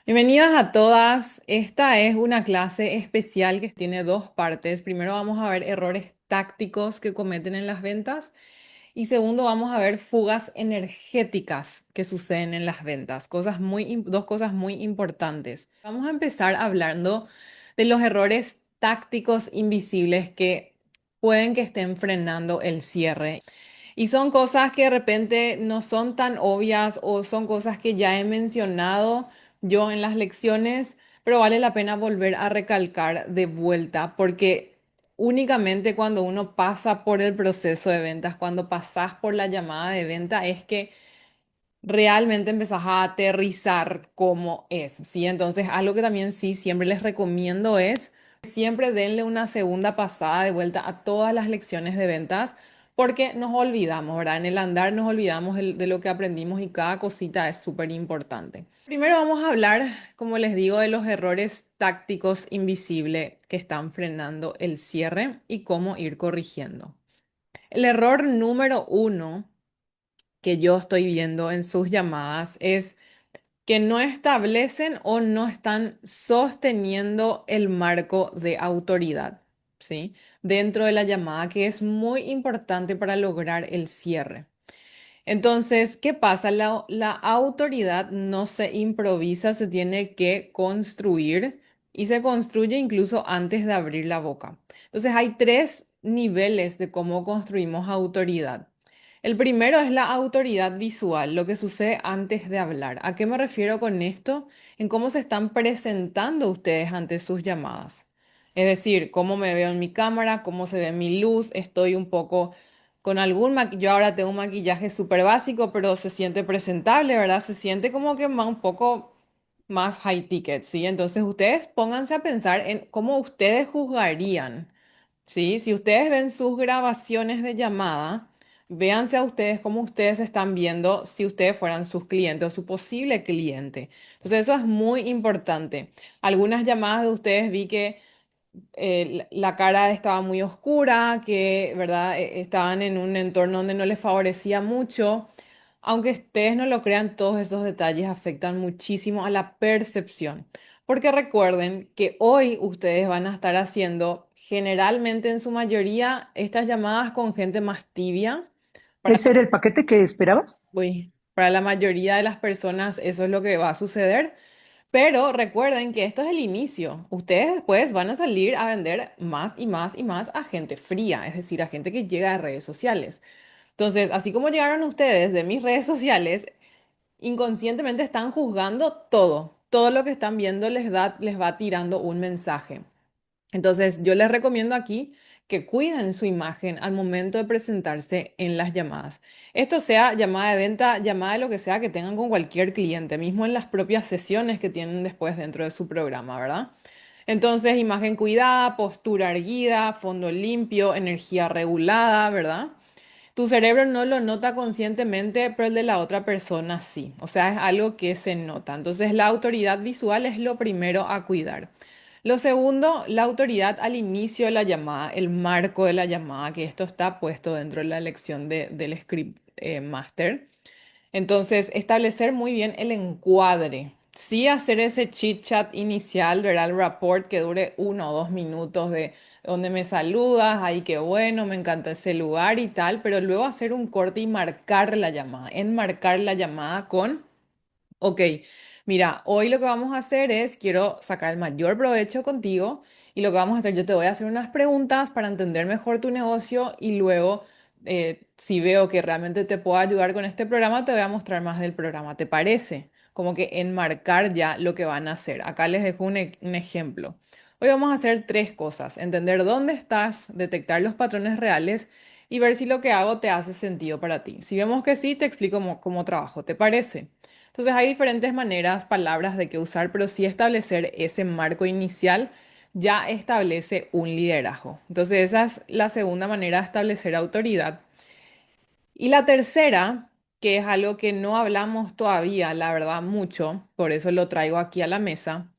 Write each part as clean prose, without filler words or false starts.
Bienvenidas a todas. Esta es una clase especial que tiene dos partes. Primero vamos a ver errores tácticos que cometen en las ventas y segundo vamos a ver fugas energéticas que suceden en las ventas. Dos cosas muy importantes. Vamos a empezar hablando de los errores tácticos invisibles que pueden que estén frenando el cierre. Y son cosas que de repente no son tan obvias o son cosas que ya he mencionado yo en las lecciones, pero vale la pena volver a recalcar de vuelta porque únicamente cuando uno pasa por el proceso de ventas, cuando pasas por la llamada de venta, es que realmente empezás a aterrizar cómo es, ¿sí? Entonces, algo que también sí siempre les recomiendo es siempre denle una segunda pasada de vuelta a todas las lecciones de ventas porque nos olvidamos, ¿verdad? En el andar nos olvidamos de lo que aprendimos y cada cosita es súper importante. Primero vamos a hablar, como les digo, de los errores tácticos invisibles que están frenando el cierre y cómo ir corrigiendo. El error número uno que yo estoy viendo en sus llamadas es que no establecen o no están sosteniendo el marco de autoridad, ¿sí? Dentro de la llamada, que es muy importante para lograr el cierre. Entonces, ¿qué pasa? La autoridad no se improvisa, se tiene que construir y se construye incluso antes de abrir la boca. Entonces, hay tres niveles de cómo construimos autoridad. El primero es la autoridad visual, lo que sucede antes de hablar. ¿A qué me refiero con esto? En cómo se están presentando ustedes ante sus llamadas. Es decir, cómo me veo en mi cámara, cómo se ve mi luz, estoy un poco con algún maquillaje. Yo ahora tengo un maquillaje súper básico, pero se siente presentable, ¿verdad? Se siente como que un poco más high ticket, ¿sí? Entonces ustedes pónganse a pensar en cómo ustedes juzgarían. Sí, si ustedes ven sus grabaciones de llamada, véanse a ustedes cómo ustedes están viendo si ustedes fueran sus clientes o su posible cliente. Entonces, eso es muy importante. Algunas llamadas de ustedes vi que la cara estaba muy oscura, que, ¿verdad? Estaban en un entorno donde no les favorecía mucho. Aunque ustedes no lo crean, todos esos detalles afectan muchísimo a la percepción. Porque recuerden que hoy ustedes van a estar haciendo generalmente en su mayoría estas llamadas con gente más tibia. Para, ¿Ese era el paquete que esperabas? para la mayoría de las personas eso es lo que va a suceder. Pero recuerden que esto es el inicio. Ustedes después van a salir a vender más y más y más a gente fría, es decir, a gente que llega de redes sociales. Entonces, así como llegaron ustedes de mis redes sociales, inconscientemente están juzgando todo. Todo lo que están viendo les va tirando un mensaje. Entonces, yo les recomiendo aquí que cuiden su imagen al momento de presentarse en las llamadas. Esto sea llamada de venta, llamada de lo que sea que tengan con cualquier cliente, mismo en las propias sesiones que tienen después dentro de su programa, ¿verdad? Entonces, imagen cuidada, postura erguida, fondo limpio, energía regulada, ¿verdad? Tu cerebro no lo nota conscientemente, pero el de la otra persona sí. O sea, es algo que se nota. Entonces, la autoridad visual es lo primero a cuidar. Lo segundo, la autoridad al inicio de la llamada, el marco de la llamada, que esto está puesto dentro de la lección del script master. Entonces, establecer muy bien el encuadre. Sí hacer ese chit chat inicial, ¿verdad? El rapport que dure 1 o 2 minutos de donde me saludas, ay, qué bueno, me encanta ese lugar y tal, pero luego hacer un corte y marcar la llamada, enmarcar la llamada con ok, mira, hoy lo que vamos a hacer es, quiero sacar el mayor provecho contigo y lo que vamos a hacer, yo te voy a hacer unas preguntas para entender mejor tu negocio y luego, si veo que realmente te puedo ayudar con este programa, te voy a mostrar más del programa. ¿Te parece? Como que enmarcar ya lo que van a hacer. Acá les dejo un ejemplo. Hoy vamos a hacer tres cosas. Entender dónde estás, detectar los patrones reales y ver si lo que hago te hace sentido para ti. Si vemos que sí, te explico cómo trabajo. ¿Te parece? Entonces hay diferentes maneras, palabras de qué usar, pero sí establecer ese marco inicial ya establece un liderazgo. Entonces esa es la segunda manera de establecer autoridad. Y la tercera, que es algo que no hablamos todavía, la verdad, mucho, por eso lo traigo aquí a la mesa,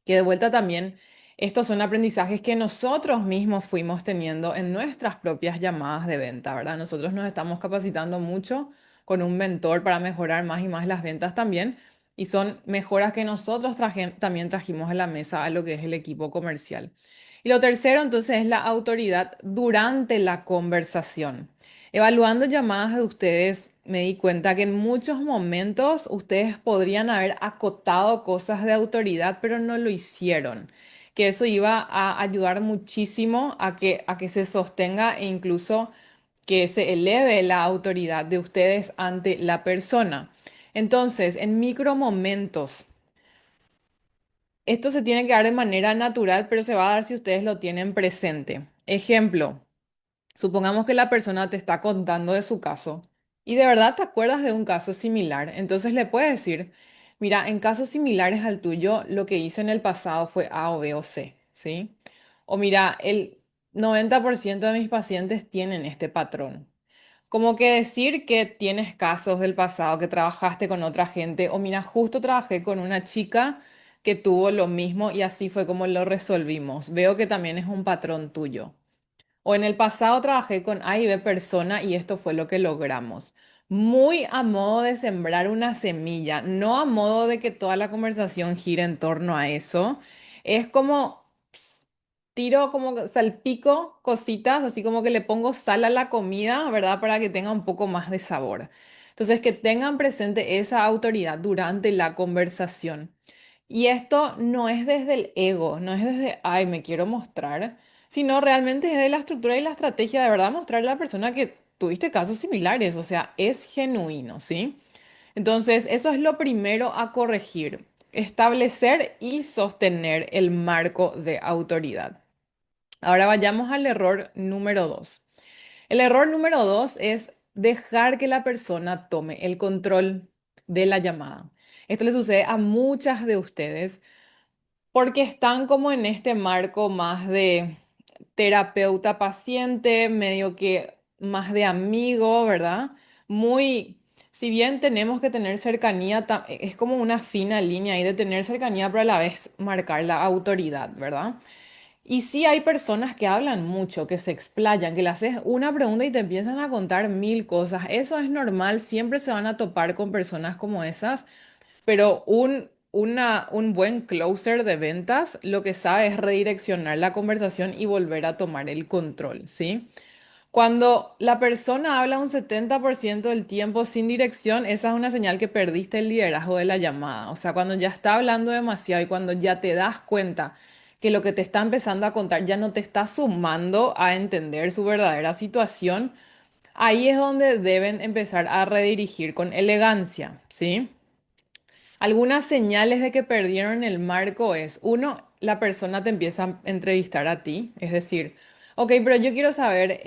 que de vuelta también estos son aprendizajes que nosotros mismos fuimos teniendo en nuestras propias llamadas de venta, ¿verdad? Nosotros nos estamos capacitando mucho con un mentor para mejorar más y más las ventas también. y son mejoras que nosotros también trajimos a la mesa a lo que es el equipo comercial. Y lo tercero, entonces, es la autoridad durante la conversación. Evaluando llamadas de ustedes, me di cuenta que en muchos momentos ustedes podrían haber acotado cosas de autoridad, pero no lo hicieron. Que eso iba a ayudar muchísimo a que se sostenga e incluso que se eleve la autoridad de ustedes ante la persona. Entonces, en micromomentos, esto se tiene que dar de manera natural, pero se va a dar si ustedes lo tienen presente. Ejemplo. Supongamos que la persona te está contando de su caso y de verdad te acuerdas de un caso similar. Entonces le puedes decir, mira, en casos similares al tuyo, lo que hice en el pasado fue A o B o C, ¿sí? O mira, el 90% de mis pacientes tienen este patrón. Como que decir que tienes casos del pasado, que trabajaste con otra gente, o mira, justo trabajé con una chica que tuvo lo mismo y así fue como lo resolvimos. Veo que también es un patrón tuyo. O en el pasado trabajé con A y B persona y esto fue lo que logramos. Muy a modo de sembrar una semilla, no a modo de que toda la conversación gire en torno a eso. Es como tiro, como que salpico cositas, así como que le pongo sal a la comida, ¿verdad? Para que tenga un poco más de sabor. Entonces, que tengan presente esa autoridad durante la conversación. Y esto no es desde el ego, no es desde, ay, me quiero mostrar, sino realmente es de la estructura y la estrategia de verdad mostrarle a la persona que tuviste casos similares, o sea, es genuino, ¿sí? Entonces, eso es lo primero a corregir, establecer y sostener el marco de autoridad. Ahora vayamos al error número dos. El error número dos es dejar que la persona tome el control de la llamada. Esto le sucede a muchas de ustedes porque están como en este marco más de terapeuta-paciente, medio que más de amigo, ¿verdad? Muy, si bien tenemos que tener cercanía, es como una fina línea ahí de tener cercanía, pero a la vez marcar la autoridad, ¿verdad? Y sí hay personas que hablan mucho, que se explayan, que le haces una pregunta y te empiezan a contar mil cosas. Eso es normal, siempre se van a topar con personas como esas, pero un buen closer de ventas lo que sabe es redireccionar la conversación y volver a tomar el control, ¿sí? Cuando la persona habla un 70% del tiempo sin dirección, esa es una señal que perdiste el liderazgo de la llamada. O sea, cuando ya está hablando demasiado y cuando ya te das cuenta que lo que te está empezando a contar ya no te está sumando a entender su verdadera situación, ahí es donde deben empezar a redirigir con elegancia, ¿sí? Algunas señales de que perdieron el marco es, uno, la persona te empieza a entrevistar a ti, es decir, ok, pero yo quiero saber,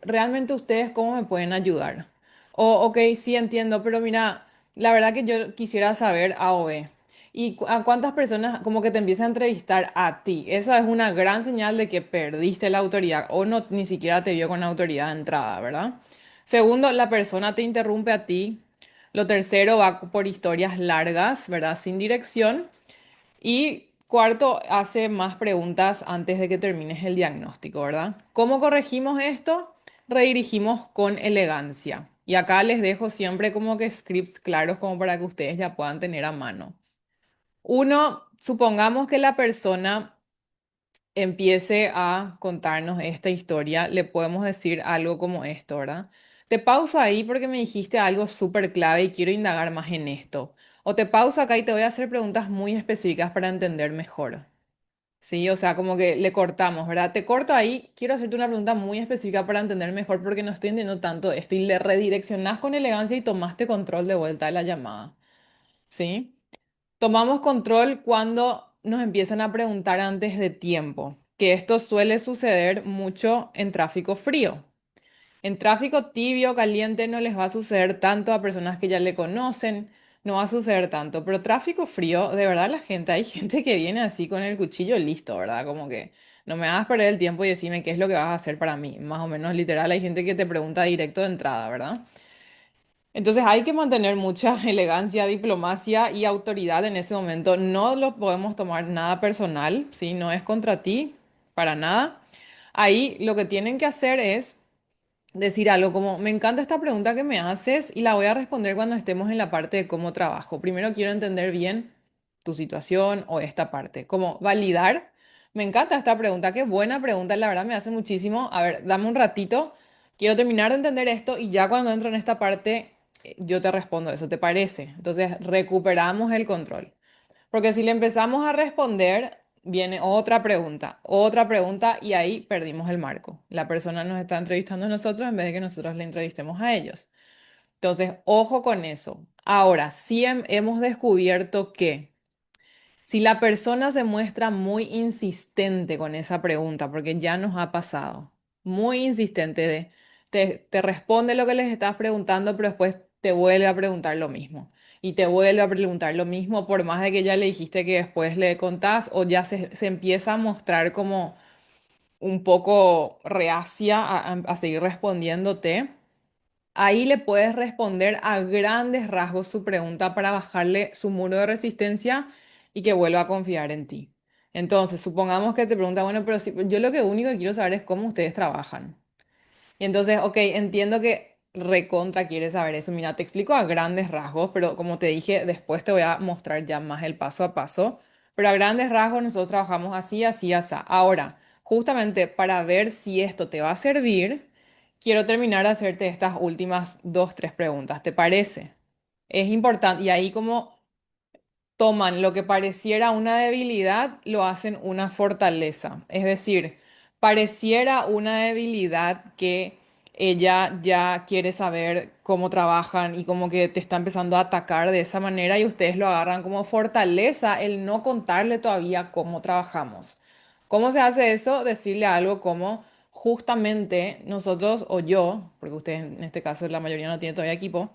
realmente ustedes cómo me pueden ayudar. O, ok, sí entiendo, pero mira, la verdad que yo quisiera saber A o B. ¿Y a cuántas personas como que te empiezan a entrevistar a ti? Esa es una gran señal de que perdiste la autoridad o no ni siquiera te vio con autoridad de entrada, ¿verdad? Segundo, la persona te interrumpe a ti. Lo tercero va por historias largas, ¿verdad? Sin dirección. Y cuarto, hace más preguntas antes de que termines el diagnóstico, ¿verdad? ¿Cómo corregimos esto? Redirigimos con elegancia. Y acá les dejo siempre como que scripts claros como para que ustedes ya puedan tener a mano. Uno, supongamos que la persona empiece a contarnos esta historia, le podemos decir algo como esto, ¿verdad? Te pauso ahí porque me dijiste algo súper clave y quiero indagar más en esto. O te pauso acá y te voy a hacer preguntas muy específicas para entender mejor. Sí, o sea, como que le cortamos, ¿verdad? Te corto ahí, quiero hacerte una pregunta muy específica para entender mejor porque no estoy entendiendo tanto esto y le redireccionás con elegancia y tomaste control de vuelta de la llamada. ¿Sí? Tomamos control cuando nos empiezan a preguntar antes de tiempo, que esto suele suceder mucho en tráfico frío. En tráfico tibio, caliente, no les va a suceder tanto a personas que ya le conocen, no va a suceder tanto, pero tráfico frío, de verdad la gente, hay gente que viene así con el cuchillo listo, ¿verdad? Como que no me hagas perder el tiempo y decime qué es lo que vas a hacer para mí. Más o menos literal, hay gente que te pregunta directo de entrada, ¿verdad? Entonces hay que mantener mucha elegancia, diplomacia y autoridad en ese momento. No lo podemos tomar nada personal, ¿sí? No es contra ti, para nada. Ahí lo que tienen que hacer es decir algo como, me encanta esta pregunta que me haces y la voy a responder cuando estemos en la parte de cómo trabajo. Primero quiero entender bien tu situación o esta parte. Como validar, me encanta esta pregunta, qué buena pregunta, la verdad me hace muchísimo. A ver, dame un ratito, quiero terminar de entender esto y ya cuando entro en esta parte, yo te respondo eso, ¿te parece? Entonces recuperamos el control. Porque si le empezamos a responder, viene otra pregunta y ahí perdimos el marco. La persona nos está entrevistando a nosotros en vez de que nosotros le entrevistemos a ellos. Entonces, ojo con eso. Ahora, sí hemos descubierto que si la persona se muestra muy insistente con esa pregunta, porque ya nos ha pasado, muy insistente te responde lo que les estás preguntando, pero después te vuelve a preguntar lo mismo. Y te vuelve a preguntar lo mismo, por más de que ya le dijiste que después le contás, o ya se empieza a mostrar como un poco reacia a seguir respondiéndote. Ahí le puedes responder a grandes rasgos su pregunta para bajarle su muro de resistencia y que vuelva a confiar en ti. Entonces, supongamos que te pregunta, bueno, pero si, yo lo que único que quiero saber es cómo ustedes trabajan. Y entonces, ok, entiendo que recontra quieres saber eso. Mira, te explico a grandes rasgos, pero como te dije, después te voy a mostrar ya más el paso a paso. Pero a grandes rasgos nosotros trabajamos así, así, así. Ahora, justamente para ver si esto te va a servir, quiero terminar de hacerte estas últimas dos, tres preguntas. ¿Te parece? Es importante. Y ahí como toman lo que pareciera una debilidad, lo hacen una fortaleza. Es decir, pareciera una debilidad que ella ya quiere saber cómo trabajan y como que te está empezando a atacar de esa manera y ustedes lo agarran como fortaleza el no contarle todavía cómo trabajamos. ¿Cómo se hace eso? Decirle algo como justamente nosotros o yo, porque ustedes en este caso la mayoría no tiene todavía equipo,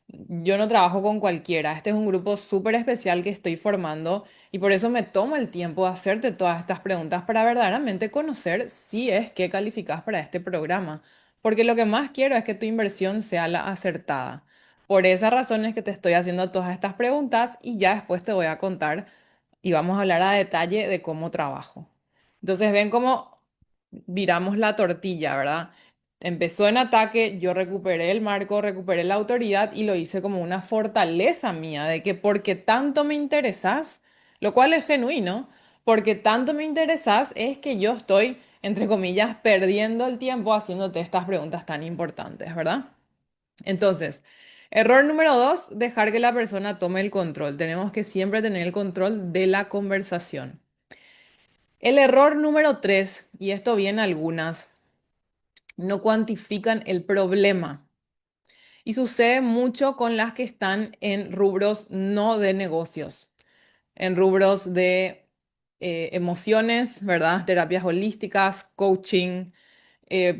yo no trabajo con cualquiera. Este es un grupo súper especial que estoy formando y por eso me tomo el tiempo de hacerte todas estas preguntas para verdaderamente conocer si es que calificas para este programa. Porque lo que más quiero es que tu inversión sea la acertada. Por esa razón es que te estoy haciendo todas estas preguntas y ya después te voy a contar y vamos a hablar a detalle de cómo trabajo. Entonces ven cómo viramos la tortilla, ¿verdad? Empezó en ataque, yo recuperé el marco, recuperé la autoridad y lo hice como una fortaleza mía de que porque tanto me interesas, lo cual es genuino, porque tanto me interesas es que yo estoy, entre comillas, perdiendo el tiempo haciéndote estas preguntas tan importantes, ¿verdad? Entonces, error número dos, dejar que la persona tome el control. Tenemos que siempre tener el control de la conversación. El error número tres, y esto viene algunas, no cuantifican el problema. Y sucede mucho con las que están en rubros no de negocios, en rubros de emociones, ¿verdad? Terapias holísticas, coaching,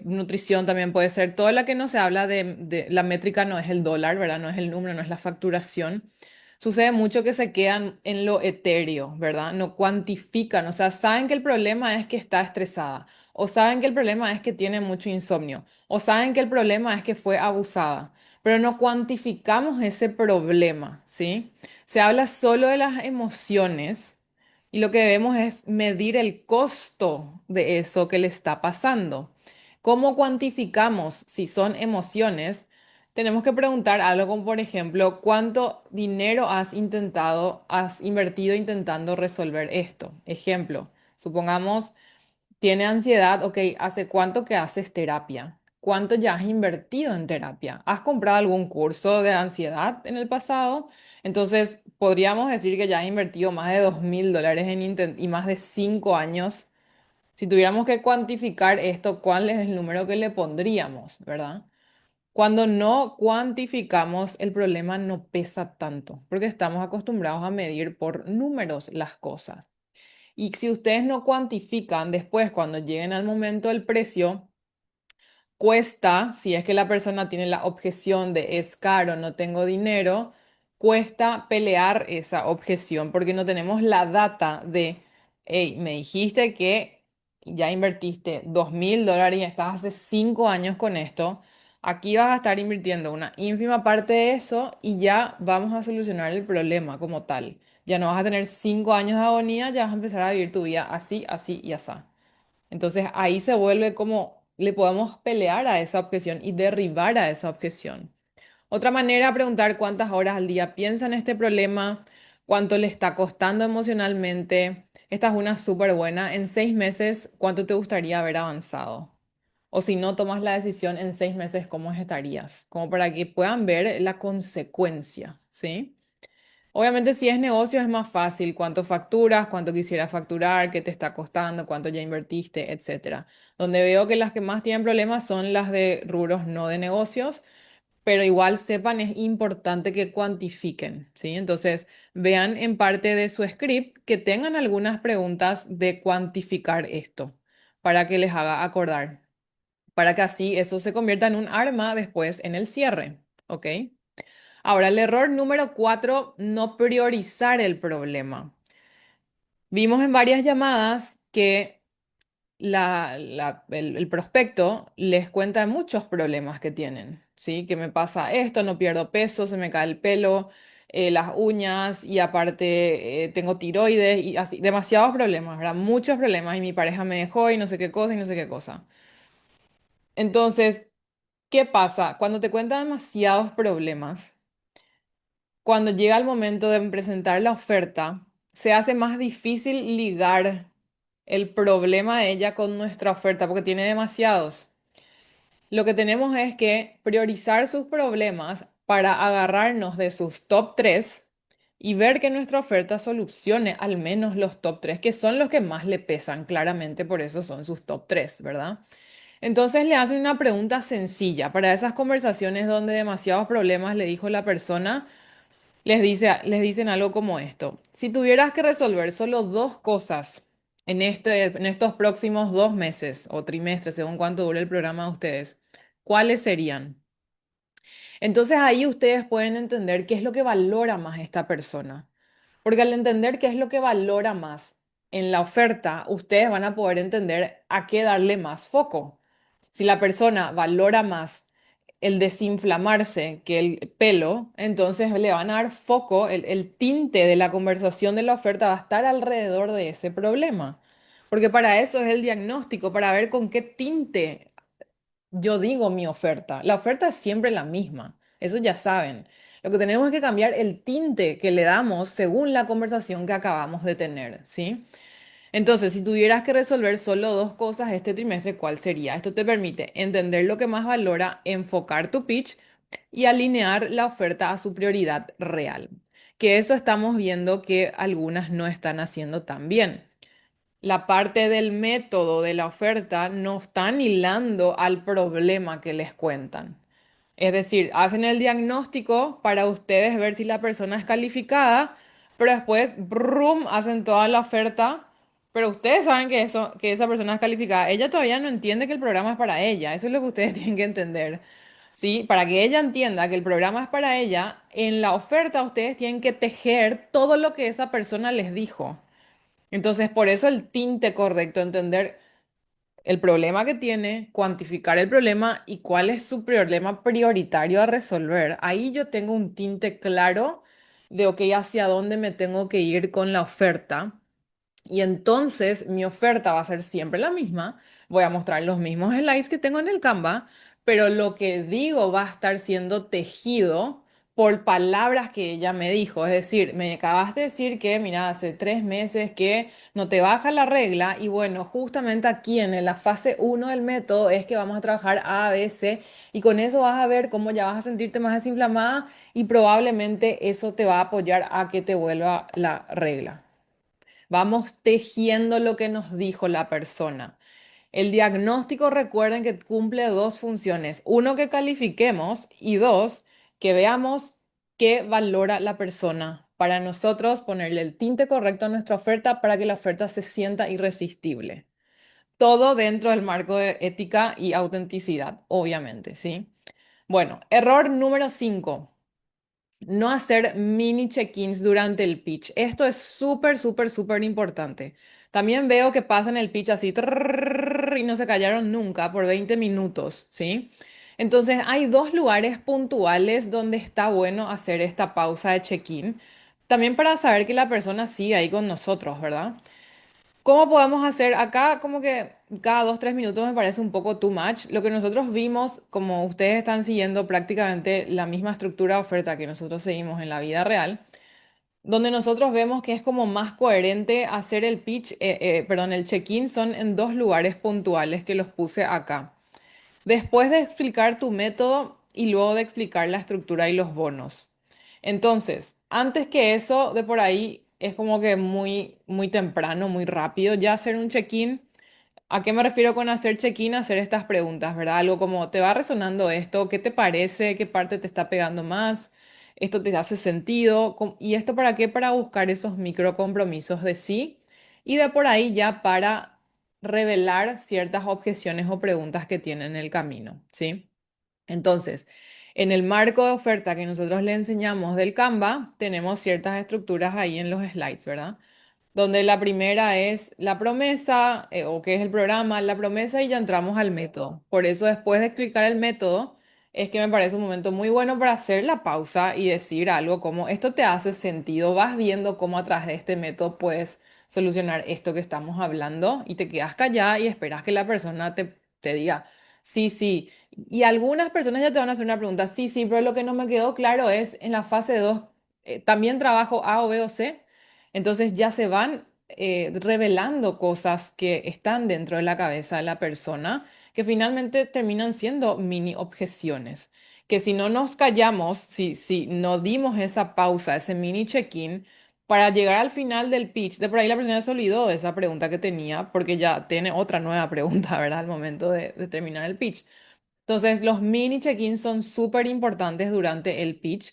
nutrición también puede ser. Toda la que no se habla la métrica no es el dólar, ¿verdad? No es el número, no es la facturación. Sucede mucho que se quedan en lo etéreo, ¿verdad? No cuantifican, o sea, saben que el problema es que está estresada, o saben que el problema es que tiene mucho insomnio, o saben que el problema es que fue abusada, pero no cuantificamos ese problema, ¿sí? Se habla solo de las emociones y lo que debemos es medir el costo de eso que le está pasando. ¿Cómo cuantificamos si son emociones? Tenemos que preguntar algo como, por ejemplo, ¿cuánto dinero has invertido intentando resolver esto? Ejemplo, supongamos, tiene ansiedad, ok, ¿hace cuánto que haces terapia? ¿Cuánto ya has invertido en terapia? ¿Has comprado algún curso de ansiedad en el pasado? Entonces, podríamos decir que ya has invertido más de $2.000 y más de 5 años. Si tuviéramos que cuantificar esto, ¿cuál es el número que le pondríamos, verdad? Cuando no cuantificamos, el problema no pesa tanto, porque estamos acostumbrados a medir por números las cosas. Y si ustedes no cuantifican después, cuando lleguen al momento del precio, cuesta, si es que la persona tiene la objeción de es caro, no tengo dinero, cuesta pelear esa objeción porque no tenemos la data de, hey, me dijiste que ya invertiste $2.000 y estás hace 5 años con esto. Aquí vas a estar invirtiendo una ínfima parte de eso y ya vamos a solucionar el problema como tal. Ya no vas a tener 5 años de agonía, ya vas a empezar a vivir tu vida así, así y así. Entonces ahí se vuelve como le podemos pelear a esa objeción y derribar a esa objeción. Otra manera, preguntar cuántas horas al día piensa en este problema, cuánto le está costando emocionalmente. Esta es una súper buena. En 6 meses, ¿cuánto te gustaría haber avanzado? O si no tomas la decisión en 6 meses, ¿cómo estarías? Como para que puedan ver la consecuencia, ¿sí? Obviamente, si es negocio es más fácil, cuánto facturas, cuánto quisieras facturar, qué te está costando, cuánto ya invertiste, etcétera. Donde veo que las que más tienen problemas son las de rubros no de negocios, pero igual sepan, es importante que cuantifiquen, ¿sí? Entonces, vean en parte de su script que tengan algunas preguntas de cuantificar esto para que les haga acordar, para que así eso se convierta en un arma después en el cierre, ¿ok? Ahora, el error número 4, no priorizar el problema. Vimos en varias llamadas que el prospecto les cuenta muchos problemas que tienen, ¿sí? Que me pasa esto, no pierdo peso, se me cae el pelo, las uñas y aparte tengo tiroides y así, demasiados problemas, ¿verdad? Muchos problemas y mi pareja me dejó y no sé qué cosa y no sé qué cosa. Entonces, ¿qué pasa? Cuando te cuentan demasiados problemas, cuando llega el momento de presentar la oferta, se hace más difícil ligar el problema de ella con nuestra oferta porque tiene demasiados. Lo que tenemos es que priorizar sus problemas para agarrarnos de sus top 3 y ver que nuestra oferta solucione al menos los top 3 que son los que más le pesan, claramente por eso son sus top 3, ¿verdad? Entonces le hacen una pregunta sencilla para esas conversaciones donde demasiados problemas le dijo la persona. Les dicen algo como esto. Si tuvieras que resolver solo dos cosas en estos próximos 2 meses o trimestres, según cuánto dure el programa de ustedes, ¿cuáles serían? Entonces ahí ustedes pueden entender qué es lo que valora más esta persona. Porque al entender qué es lo que valora más en la oferta, ustedes van a poder entender a qué darle más foco. Si la persona valora más el desinflamarse que el pelo, entonces le van a dar foco, el tinte de la conversación de la oferta va a estar alrededor de ese problema. Porque para eso es el diagnóstico, para ver con qué tinte yo digo mi oferta. La oferta es siempre la misma, eso ya saben. Lo que tenemos es que cambiar el tinte que le damos según la conversación que acabamos de tener, ¿sí? Entonces, si tuvieras que resolver solo dos cosas este trimestre, ¿cuál sería? Esto te permite entender lo que más valora, enfocar tu pitch y alinear la oferta a su prioridad real. Que eso estamos viendo que algunas no están haciendo tan bien. La parte del método de la oferta no están hilando al problema que les cuentan. Es decir, hacen el diagnóstico para ustedes ver si la persona es calificada, pero después, brum, hacen toda la oferta, pero ustedes saben que eso, que esa persona es calificada. Ella todavía no entiende que el programa es para ella. Eso es lo que ustedes tienen que entender. ¿Sí? Para que ella entienda que el programa es para ella, en la oferta ustedes tienen que tejer todo lo que esa persona les dijo. Entonces, por eso el tinte correcto, entender el problema que tiene, cuantificar el problema y cuál es su problema prioritario a resolver. Ahí yo tengo un tinte claro de, ok, hacia dónde me tengo que ir con la oferta. Y entonces mi oferta va a ser siempre la misma. Voy a mostrar los mismos slides que tengo en el Canva, pero lo que digo va a estar siendo tejido por palabras que ella me dijo. Es decir, me acabas de decir que, mira, hace 3 meses que no te baja la regla y bueno, justamente aquí en la fase 1 del método es que vamos a trabajar A, B, C y con eso vas a ver cómo ya vas a sentirte más desinflamada y probablemente eso te va a apoyar a que te vuelva la regla. Vamos tejiendo lo que nos dijo la persona. El diagnóstico, recuerden que cumple dos funciones. Uno, que califiquemos y dos, que veamos qué valora la persona para nosotros ponerle el tinte correcto a nuestra oferta para que la oferta se sienta irresistible. Todo dentro del marco de ética y autenticidad, obviamente, ¿sí? Bueno, error número 5. No hacer mini check-ins durante el pitch. Esto es súper, súper, súper importante. También veo que pasan el pitch así trrrr, y no se callaron nunca por 20 minutos, ¿sí? Entonces hay dos lugares puntuales donde está bueno hacer esta pausa de check-in. También para saber que la persona sigue ahí con nosotros, ¿verdad? ¿Cómo podemos hacer acá? Como que cada 2, 3 minutos me parece un poco too much. Lo que nosotros vimos, como ustedes están siguiendo prácticamente la misma estructura de oferta que nosotros seguimos en la vida real, donde nosotros vemos que es como más coherente hacer el pitch, perdón, el check-in son en dos lugares puntuales que los puse acá. Después de explicar tu método y luego de explicar la estructura y los bonos. Entonces, antes que eso, de por ahí es como que muy, muy temprano, muy rápido ya hacer un check-in. ¿A qué me refiero con hacer check-in? Hacer estas preguntas, ¿verdad? Algo como, ¿te va resonando esto? ¿Qué te parece? ¿Qué parte te está pegando más? ¿Esto te hace sentido? ¿Y esto para qué? Para buscar esos micro compromisos de sí y de por ahí ya para revelar ciertas objeciones o preguntas que tienen en el camino, ¿sí? Entonces, en el marco de oferta que nosotros le enseñamos del Canva, tenemos ciertas estructuras ahí en los slides, ¿verdad? Donde la primera es la promesa, o qué es el programa, la promesa y ya entramos al método. Por eso después de explicar el método, es que me parece un momento muy bueno para hacer la pausa y decir algo como, esto te hace sentido, vas viendo cómo a través de este método puedes solucionar esto que estamos hablando y te quedas callada y esperas que la persona te diga, sí, sí. Y algunas personas ya te van a hacer una pregunta, sí, sí, pero lo que no me quedó claro es en la fase 2 ¿también trabajo A o B o C? Entonces ya se van revelando cosas que están dentro de la cabeza de la persona que finalmente terminan siendo mini objeciones. Que si no nos callamos, si no dimos esa pausa, ese mini check-in, para llegar al final del pitch, de por ahí la persona se olvidó de esa pregunta que tenía porque ya tiene otra nueva pregunta, ¿verdad? Al momento de terminar el pitch. Entonces, los mini check-ins son súper importantes durante el pitch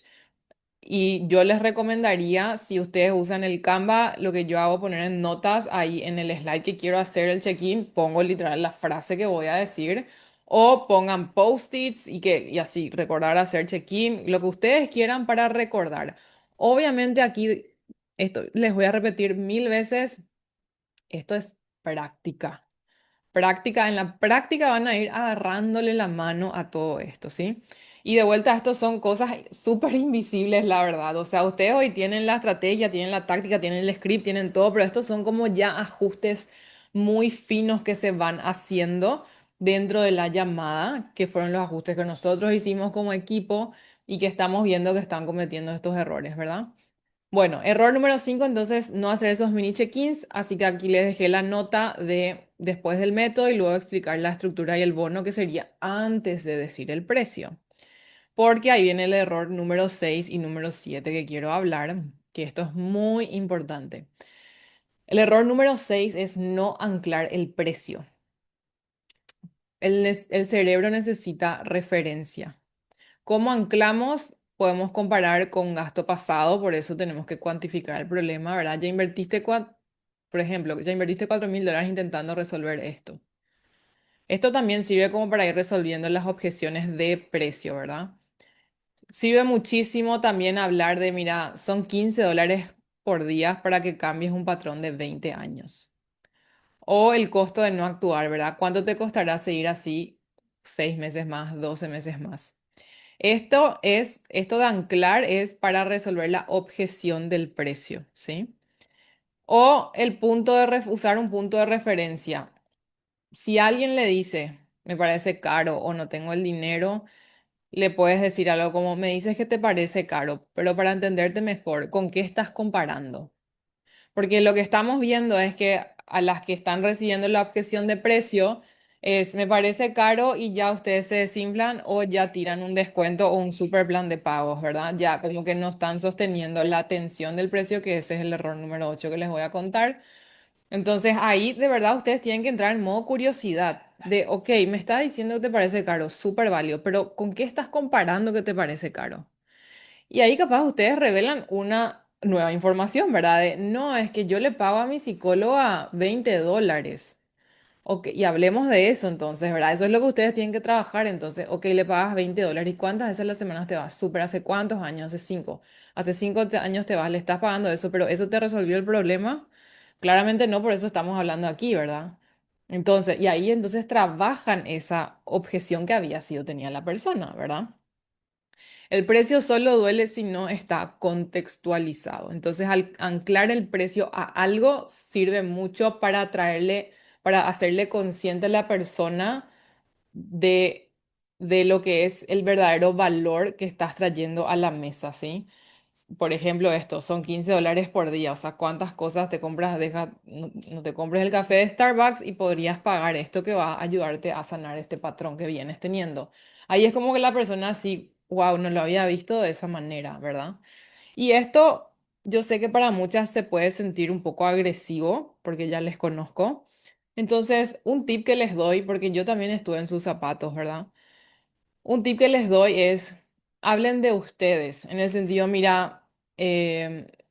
y yo les recomendaría, si ustedes usan el Canva, lo que yo hago poner en notas ahí en el slide que quiero hacer el check-in, pongo literal la frase que voy a decir, o pongan post-its y así recordar hacer check-in, lo que ustedes quieran para recordar. Obviamente aquí, esto les voy a repetir 1000 veces, esto es práctica. Práctica, en la práctica van a ir agarrándole la mano a todo esto, ¿sí? Y de vuelta, esto son cosas súper invisibles, la verdad. O sea, ustedes hoy tienen la estrategia, tienen la táctica, tienen el script, tienen todo, pero estos son como ya ajustes muy finos que se van haciendo dentro de la llamada, que fueron los ajustes que nosotros hicimos como equipo y que estamos viendo que están cometiendo estos errores, ¿verdad? Bueno, error número 5, entonces no hacer esos mini check-ins, así que aquí les dejé la nota de después del método y luego explicar la estructura y el bono que sería antes de decir el precio. Porque ahí viene el error número 6 y número 7 que quiero hablar, que esto es muy importante. El error número 6 es no anclar el precio. El cerebro necesita referencia. ¿Cómo anclamos? Podemos comparar con gasto pasado, por eso tenemos que cuantificar el problema, ¿verdad? Ya invertiste, por ejemplo, ya invertiste $4000 intentando resolver esto. Esto también sirve como para ir resolviendo las objeciones de precio, ¿verdad? Sirve muchísimo también hablar de, mira, son $15 por día para que cambies un patrón de 20 años. O el costo de no actuar, ¿verdad? ¿Cuánto te costará seguir así 6 meses más, 12 meses más? Esto de anclar es para resolver la objeción del precio, ¿sí? O el punto de usar un punto de referencia. Si alguien le dice, me parece caro o no tengo el dinero, le puedes decir algo como, me dices que te parece caro, pero para entenderte mejor, ¿con qué estás comparando? Porque lo que estamos viendo es que a las que están recibiendo la objeción de precio es, me parece caro y ya ustedes se desinflan o ya tiran un descuento o un super plan de pagos, ¿verdad? Ya como que no están sosteniendo la atención del precio, que ese es el error número 8 que les voy a contar. Entonces ahí de verdad ustedes tienen que entrar en modo curiosidad de, ok, me está diciendo que te parece caro, súper válido, pero ¿con qué estás comparando que te parece caro? Y ahí capaz ustedes revelan una nueva información, ¿verdad? De, no, es que yo le pago a mi psicóloga $20. Ok, y hablemos de eso entonces, ¿verdad? Eso es lo que ustedes tienen que trabajar. Entonces, ok, le pagas $20. ¿Y cuántas veces a la semana te vas? Súper, ¿hace cuántos años? Hace 5. Hace 5 años te vas, le estás pagando eso, pero ¿eso te resolvió el problema? Claramente no, por eso estamos hablando aquí, ¿verdad? Entonces, y ahí entonces trabajan esa objeción que había sido tenía la persona, ¿verdad? El precio solo duele si no está contextualizado. Entonces, al anclar el precio a algo sirve mucho para traerle para hacerle consciente a la persona de, de lo que es el verdadero valor que estás trayendo a la mesa, ¿sí? Por ejemplo, esto, son $15 por día, o sea, ¿cuántas cosas te compras? No te compres el café de Starbucks y podrías pagar esto que va a ayudarte a sanar este patrón que vienes teniendo. Ahí es como que la persona así, wow, no lo había visto de esa manera, ¿verdad? Y esto, yo sé que para muchas se puede sentir un poco agresivo, porque ya les conozco. Entonces, un tip que les doy, porque yo también estuve en sus zapatos, ¿verdad? Un tip que les doy es, hablen de ustedes, en el sentido, mira,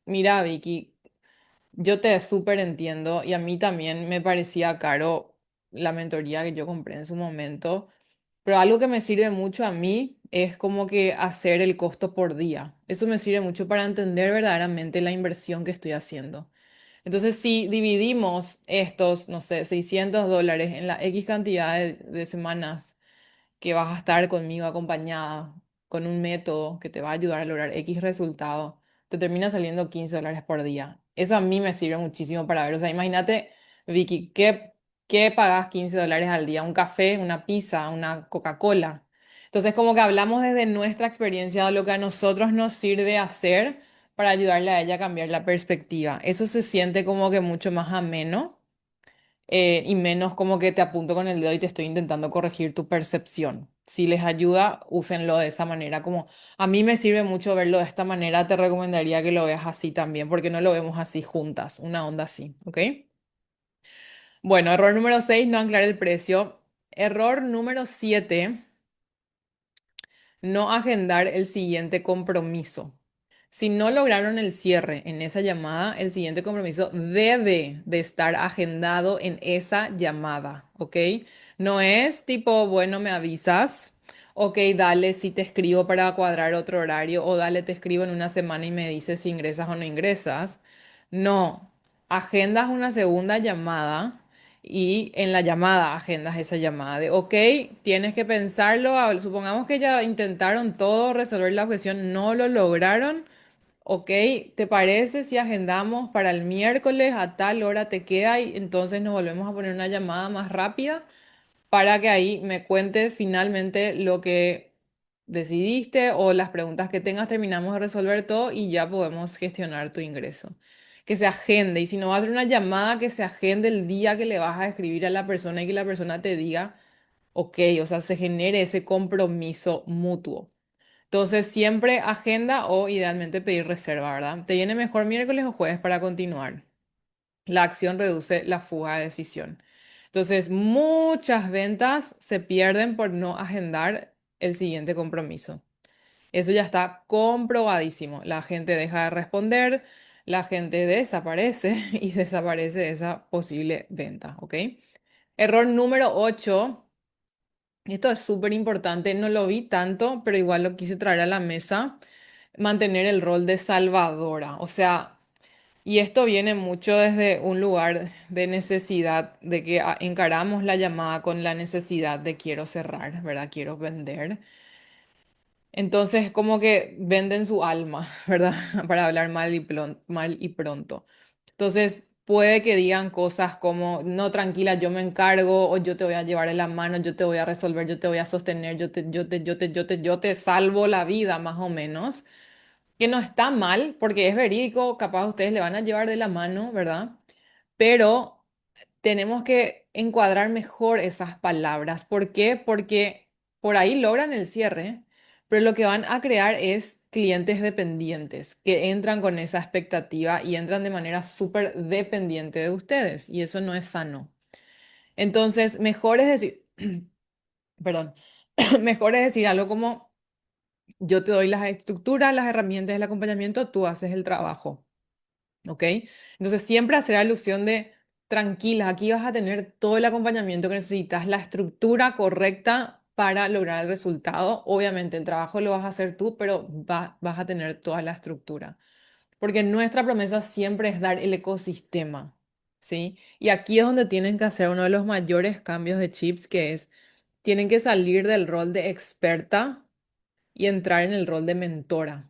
mira, Vicky, yo te súper entiendo y a mí también me parecía caro la mentoría que yo compré en su momento, pero algo que me sirve mucho a mí es como que hacer el costo por día. Eso me sirve mucho para entender verdaderamente la inversión que estoy haciendo. Entonces, si dividimos estos, no sé, $600 en la X cantidad de semanas que vas a estar conmigo acompañada con un método que te va a ayudar a lograr X resultado, te termina saliendo $15 por día. Eso a mí me sirve muchísimo para ver. O sea, imagínate, Vicky, ¿qué pagas $15 al día? ¿Un café, una pizza, una Coca-Cola? Entonces, como que hablamos desde nuestra experiencia de lo que a nosotros nos sirve hacer para ayudarle a ella a cambiar la perspectiva. Eso se siente como que mucho más ameno y menos como que te apunto con el dedo y te estoy intentando corregir tu percepción. Si les ayuda, úsenlo de esa manera. Como a mí me sirve mucho verlo de esta manera, te recomendaría que lo veas así también, porque no lo vemos así juntas, una onda así, ¿ok? Bueno, error número 6, no anclar el precio. Error número 7, no agendar el siguiente compromiso. Si no lograron el cierre en esa llamada, el siguiente compromiso debe de estar agendado en esa llamada, ¿ok? No es tipo, bueno, me avisas, ok, dale, si te escribo para cuadrar otro horario, o dale, te escribo en una semana y me dices si ingresas o no ingresas. No, agendas una segunda llamada y en la llamada agendas esa llamada de, ok, tienes que pensarlo, supongamos que ya intentaron todo, resolver la objeción, no lo lograron, ok, ¿te parece si agendamos para el miércoles a tal hora te queda y entonces nos volvemos a poner una llamada más rápida para que ahí me cuentes finalmente lo que decidiste o las preguntas que tengas, terminamos de resolver todo y ya podemos gestionar tu ingreso? Que se agende, y si no va a ser una llamada, que se agende el día que le vas a escribir a la persona y que la persona te diga, ok, o sea, se genere ese compromiso mutuo. Entonces, siempre agenda o idealmente pedir reserva, ¿verdad? ¿Te viene mejor miércoles o jueves para continuar? La acción reduce la fuga de decisión. Entonces, muchas ventas se pierden por no agendar el siguiente compromiso. Eso ya está comprobadísimo. La gente deja de responder, la gente desaparece y desaparece esa posible venta, ¿ok? Error número 8. Esto es súper importante, no lo vi tanto, pero igual lo quise traer a la mesa. Mantener el rol de salvadora. O sea, y esto viene mucho desde un lugar de necesidad, de que encaramos la llamada con la necesidad de quiero cerrar, ¿verdad? Quiero vender. Entonces, como que venden su alma, ¿verdad? Para hablar mal y pronto. Entonces, puede que digan cosas como, no, tranquila, yo me encargo, o yo te voy a llevar de la mano, yo te voy a resolver, yo te voy a sostener, yo te salvo la vida, más o menos. Que no está mal, porque es verídico, capaz ustedes le van a llevar de la mano, ¿verdad? Pero tenemos que encuadrar mejor esas palabras. ¿Por qué? Porque por ahí logran el cierre, pero lo que van a crear es clientes dependientes que entran con esa expectativa y entran de manera súper dependiente de ustedes, y eso no es sano. Entonces, mejor es decir, perdón, mejor es decir algo como yo te doy las estructuras, las herramientas, el acompañamiento, tú haces el trabajo. ¿Ok? Entonces siempre hacer alusión de tranquila, aquí vas a tener todo el acompañamiento que necesitas, la estructura correcta para lograr el resultado. Obviamente el trabajo lo vas a hacer tú, pero vas a tener toda la estructura. Porque nuestra promesa siempre es dar el ecosistema, ¿sí? Y aquí es donde tienen que hacer uno de los mayores cambios de chips, que es, tienen que salir del rol de experta y entrar en el rol de mentora.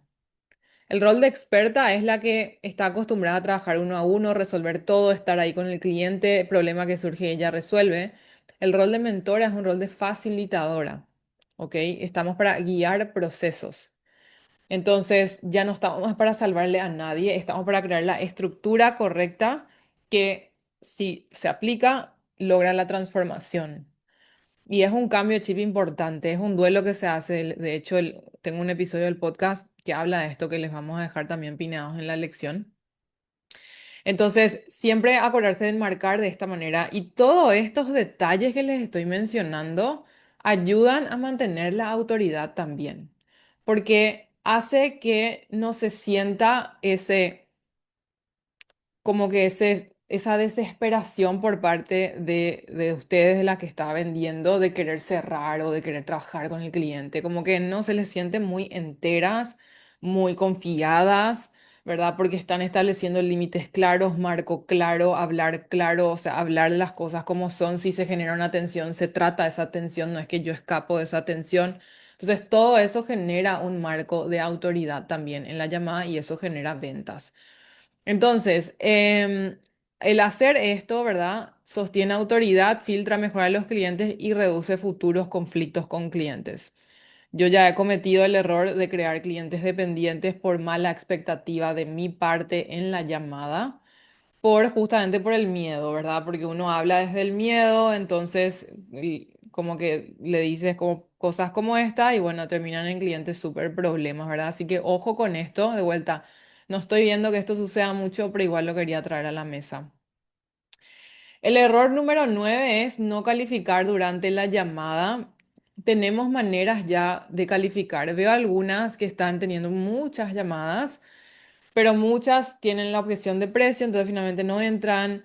El rol de experta es la que está acostumbrada a trabajar uno a uno, resolver todo, estar ahí con el cliente, el problema que surge ella resuelve. El rol de mentora es un rol de facilitadora, ¿ok? Estamos para guiar procesos. Entonces, ya no estamos más para salvarle a nadie, estamos para crear la estructura correcta que, si se aplica, logra la transformación. Y es un cambio de chip importante, es un duelo que se hace. De hecho, tengo un episodio del podcast que habla de esto que les vamos a dejar también pineados en la lección. Entonces, siempre acordarse de enmarcar de esta manera y todos estos detalles que les estoy mencionando ayudan a mantener la autoridad también, porque hace que no se sienta ese como que esa desesperación por parte de ustedes, de la que está vendiendo, de querer cerrar o de querer trabajar con el cliente, como que no se les siente muy enteras, muy confiadas, ¿verdad? Porque están estableciendo límites claros, marco claro, hablar claro, o sea, hablar de las cosas como son. Si se genera una tensión, se trata de esa tensión, no es que yo escapo de esa tensión. Entonces, todo eso genera un marco de autoridad también en la llamada y eso genera ventas. Entonces, el hacer esto, ¿verdad? Sostiene autoridad, filtra mejor a los clientes y reduce futuros conflictos con clientes. Yo ya he cometido el error de crear clientes dependientes por mala expectativa de mi parte en la llamada, justamente por el miedo, ¿verdad? Porque uno habla desde el miedo, entonces como que le dices como cosas como esta y bueno, terminan en clientes súper problemas, ¿verdad? Así que ojo con esto, de vuelta. No estoy viendo que esto suceda mucho, pero igual lo quería traer a la mesa. El error número 9 es no calificar durante la llamada. Tenemos maneras ya de calificar. Veo algunas que están teniendo muchas llamadas, pero muchas tienen la objeción de precio, entonces finalmente no entran,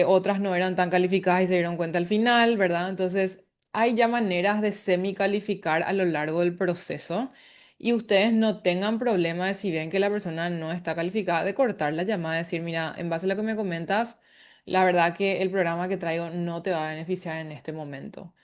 otras no eran tan calificadas y se dieron cuenta al final, ¿verdad? Entonces hay ya maneras de semi-calificar a lo largo del proceso y ustedes no tengan problema de, si ven que la persona no está calificada, de cortar la llamada, decir, mira, en base a lo que me comentas, la verdad que el programa que traigo no te va a beneficiar en este momento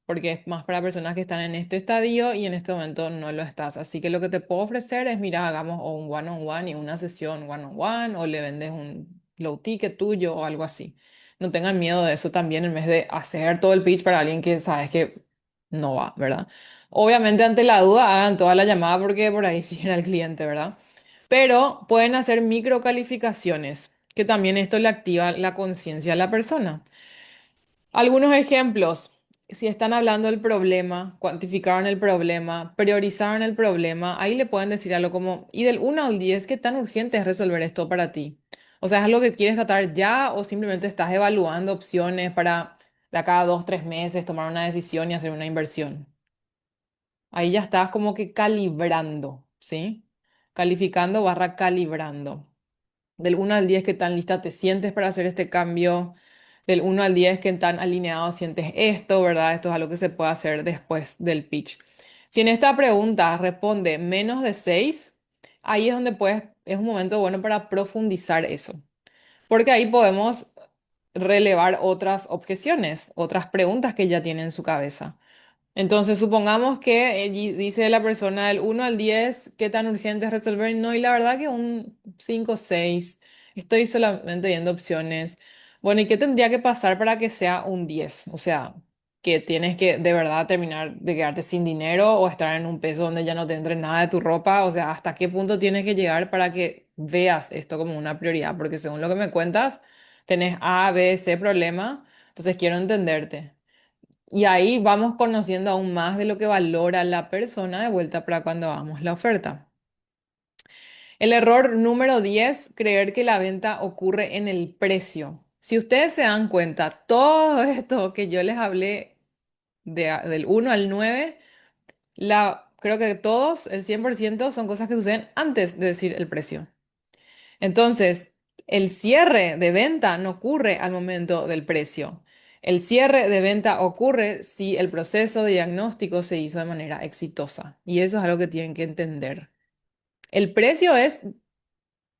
porque es más para personas que están en este estadio y en este momento no lo estás. Así que lo que te puedo ofrecer es, mira, hagamos o un one-on-one y una sesión one-on-one o le vendes un low ticket tuyo o algo así. No tengan miedo de eso también en vez de hacer todo el pitch para alguien que sabes que no va, ¿verdad? Obviamente ante la duda hagan toda la llamada porque por ahí sí era el cliente, ¿verdad? Pero pueden hacer micro calificaciones, que también esto le activa la conciencia a la persona. Algunos ejemplos. Si están hablando del problema, cuantificaron el problema, priorizaron el problema, ahí le pueden decir algo como, y del 1 al 10, ¿qué tan urgente es resolver esto para ti? O sea, ¿es algo que quieres tratar ya o simplemente estás evaluando opciones para de acá a 2, 3 meses tomar una decisión y hacer una inversión? Ahí ya estás como que calibrando, ¿sí? Calificando barra calibrando. Del 1 al 10, ¿qué tan lista te sientes para hacer este cambio? Del 1 al 10, ¿qué tan alineado sientes esto, verdad? Esto es algo que se puede hacer después del pitch. Si en esta pregunta responde menos de 6, ahí es donde es un momento bueno para profundizar eso. Porque ahí podemos relevar otras objeciones, otras preguntas que ya tiene en su cabeza. Entonces, supongamos que dice la persona del 1 al 10, ¿qué tan urgente es resolver? No, y la verdad que un 5 o 6. Estoy solamente viendo opciones. Bueno, ¿y qué tendría que pasar para que sea un 10? O sea, que tienes que de verdad terminar de quedarte sin dinero o estar en un peso donde ya no te entre nada de tu ropa. O sea, ¿hasta qué punto tienes que llegar para que veas esto como una prioridad? Porque según lo que me cuentas, tenés A, B, C problema. Entonces, quiero entenderte. Y ahí vamos conociendo aún más de lo que valora la persona de vuelta para cuando hagamos la oferta. El error número 10, creer que la venta ocurre en el precio. Si ustedes se dan cuenta, todo esto que yo les hablé del 1 al 9, creo que todos, el 100%, son cosas que suceden antes de decir el precio. Entonces, el cierre de venta no ocurre al momento del precio. El cierre de venta ocurre si el proceso de diagnóstico se hizo de manera exitosa. Y eso es algo que tienen que entender. El precio es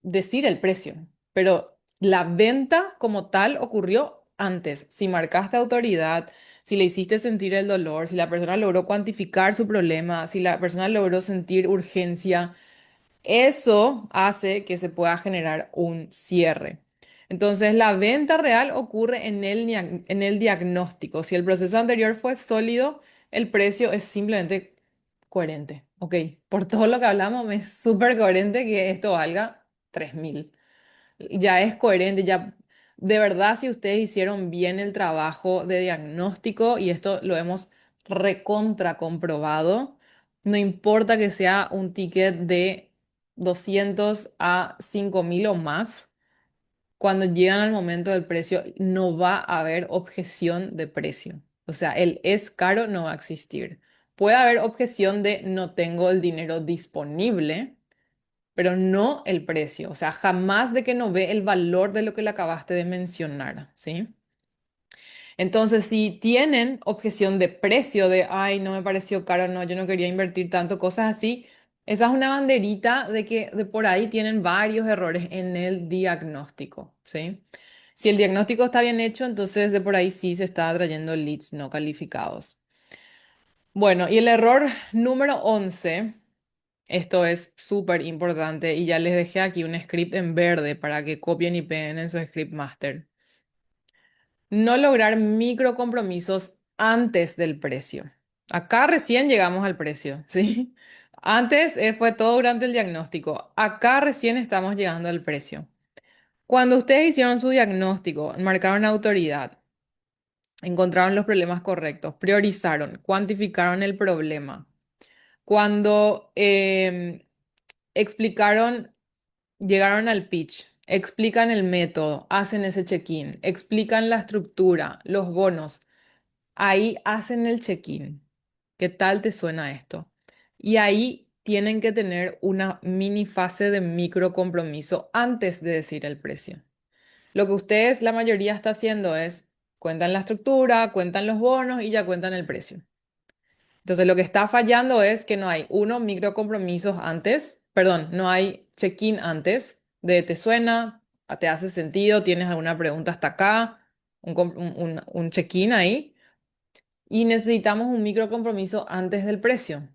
decir el precio, pero la venta como tal ocurrió antes. Si marcaste autoridad, si le hiciste sentir el dolor, si la persona logró cuantificar su problema, si la persona logró sentir urgencia, Eso hace que se pueda generar un cierre. Entonces, la venta real ocurre en el diagnóstico. Si el proceso anterior fue sólido, el precio es simplemente coherente. Ok, por todo lo que hablamos, es súper coherente que esto valga 3.000. Ya es coherente, ya de verdad si ustedes hicieron bien el trabajo de diagnóstico y esto lo hemos recontra comprobado, no importa que sea un ticket de 200 a 5.000 o más, cuando llegan al momento del precio no va a haber objeción de precio. O sea, el es caro no va a existir. Puede haber objeción de no tengo el dinero disponible, pero no el precio. O sea, jamás de que no ve el valor de lo que le acabaste de mencionar, ¿sí? Entonces, si tienen objeción de precio, de, ay, no me pareció caro, no, yo no quería invertir tanto, cosas así, esa es una banderita de que de por ahí tienen varios errores en el diagnóstico, ¿sí? Si el diagnóstico está bien hecho, entonces de por ahí sí se está atrayendo leads no calificados. Bueno, y el error número 11. Esto es súper importante y ya les dejé aquí un script en verde para que copien y peguen en su script master. No lograr micro compromisos antes del precio. Acá recién llegamos al precio, ¿sí? Antes fue todo durante el diagnóstico. Acá recién estamos llegando al precio. Cuando ustedes hicieron su diagnóstico, marcaron autoridad, encontraron los problemas correctos, priorizaron, cuantificaron el problema. Cuando explicaron. Llegaron al pitch, explican el método, hacen ese check-in, explican la estructura, los bonos. Ahí hacen el check-in. ¿Qué tal te suena esto? Y ahí tienen que tener una mini fase de micro compromiso antes de decir el precio. Lo que ustedes, la mayoría, está haciendo es cuentan la estructura, cuentan los bonos y ya cuentan el precio. Entonces, lo que está fallando es que no hay, uno, micro compromisos antes, perdón, no hay check-in antes de te suena, te hace sentido, tienes alguna pregunta hasta acá, un check-in ahí, y necesitamos un micro compromiso antes del precio.